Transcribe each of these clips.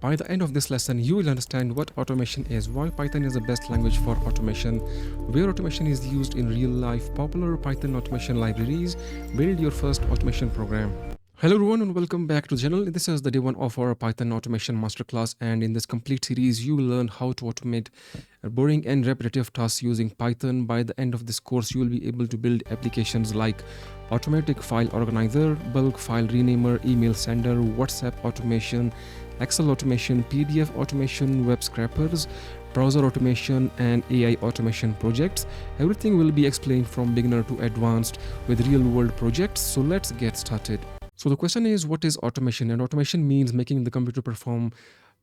By the end of this lesson, you will understand what automation is, why Python is the best language for automation, where automation is used in real life, popular Python automation libraries, build your first automation program. Hello everyone and welcome back to the channel. This is the day one of our Python automation masterclass, and in this complete series you will learn how to automate boring and repetitive tasks using Python. By the end of this course you will be able to build applications like automatic file organizer, bulk file renamer, email sender, WhatsApp automation, Excel automation, PDF automation, web scrapers, browser automation, and AI automation projects. Everything will be explained from beginner to advanced with real world projects. So let's get started. So the question is, what is automation? And automation means making the computer perform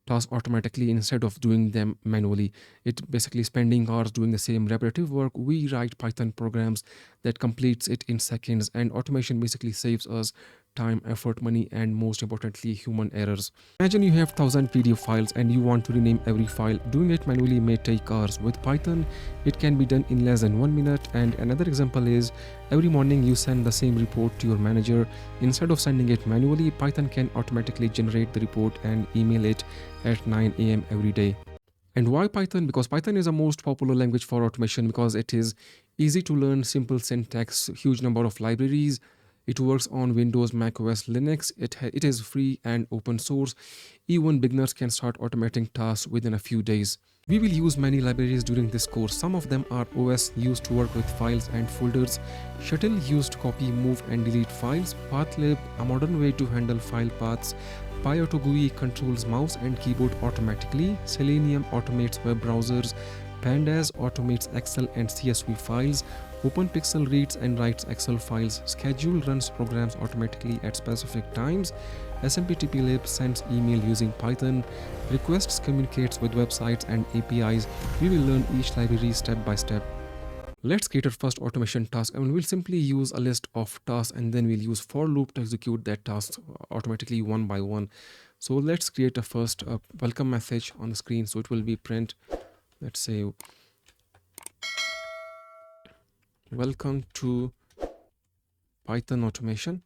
tasks automatically instead of doing them manually. It basically spending hours doing the same repetitive work. We write Python programs that completes it in seconds, and automation basically saves us time, effort, money, and most importantly, human errors. Imagine you have 1000 PDF files and you want to rename every file. Doing it manually may take hours. With Python, it can be done in less than 1 minute. And another example is, every morning you send the same report to your manager. Instead of sending it manually, Python can automatically generate the report and email it at 9 a.m. every day. And why Python? Because Python is the most popular language for automation because it is easy to learn, simple syntax, huge number of libraries. It works on Windows, Mac OS, Linux. It is free and open source. Even beginners can start automating tasks within a few days. We will use many libraries during this course. Some of them are OS, used to work with files and folders, Shuttle, used to copy, move, and delete files, Pathlib, a modern way to handle file paths, PyAutoGUI controls mouse and keyboard automatically, Selenium automates web browsers, Pandas automates Excel and CSV files, OpenPixel reads and writes Excel files, Schedule runs programs automatically at specific times, SMPTPlib sends email using Python, Requests communicates with websites and APIs. We will learn each library step by step. Let's create our first automation task, and we'll simply use a list of tasks and then we'll use for loop to execute that task automatically one by one. So let's create a first welcome message on the screen. So it will be print, let's say, welcome to Python automation.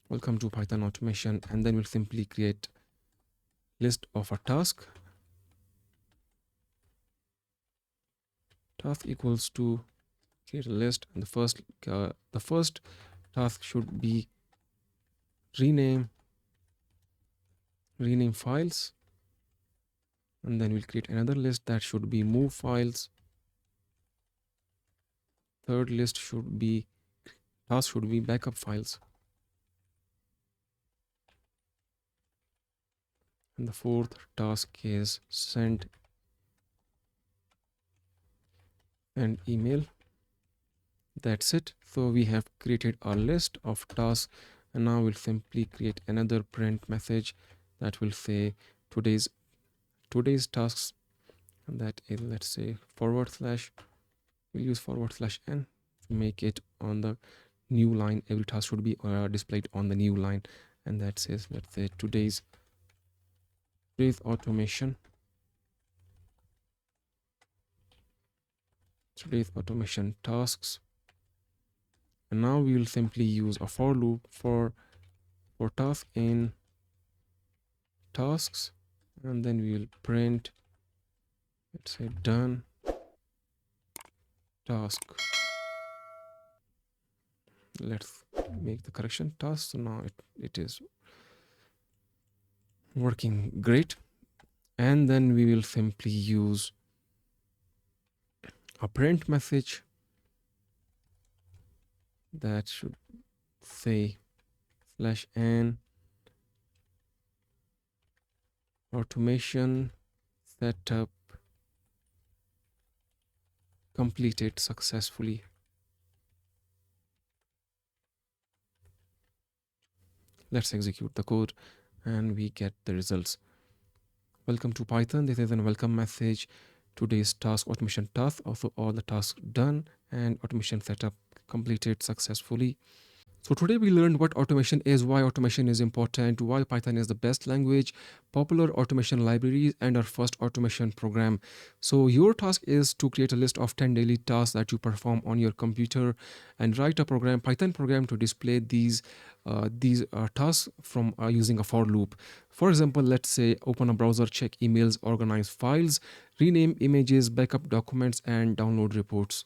Welcome to Python automation, and then we'll simply create list of a task. Task equals to create a list, and the first task should be rename files, and then we'll create another list that should be move files. Third list should be task should be backup files, and the fourth task is send and email. That's it. So we have created our list of tasks, and now we'll simply create another print message that will say today's tasks, and that is, let's say, /, we'll use /n to make it on the new line. Every task should be displayed on the new line, and that says, let's say, today's automation tasks. And now we will simply use a for loop for task in tasks, and then we will print, let's say, done task. Let's make the correction task. So now it is working great. And then we will simply use a print message that should say /n automation setup completed successfully. Let's execute the code and we get the results. Welcome to Python. This is a welcome message. Today's task, automation task, also all the tasks done and automation setup completed successfully. So today we learned what automation is, why automation is important, why Python is the best language, popular automation libraries, and our first automation program. So your task is to create a list of 10 daily tasks that you perform on your computer and write a program, Python program, to display these tasks from using a for loop. For example, let's say open a browser, check emails, organize files, rename images, backup documents, and download reports.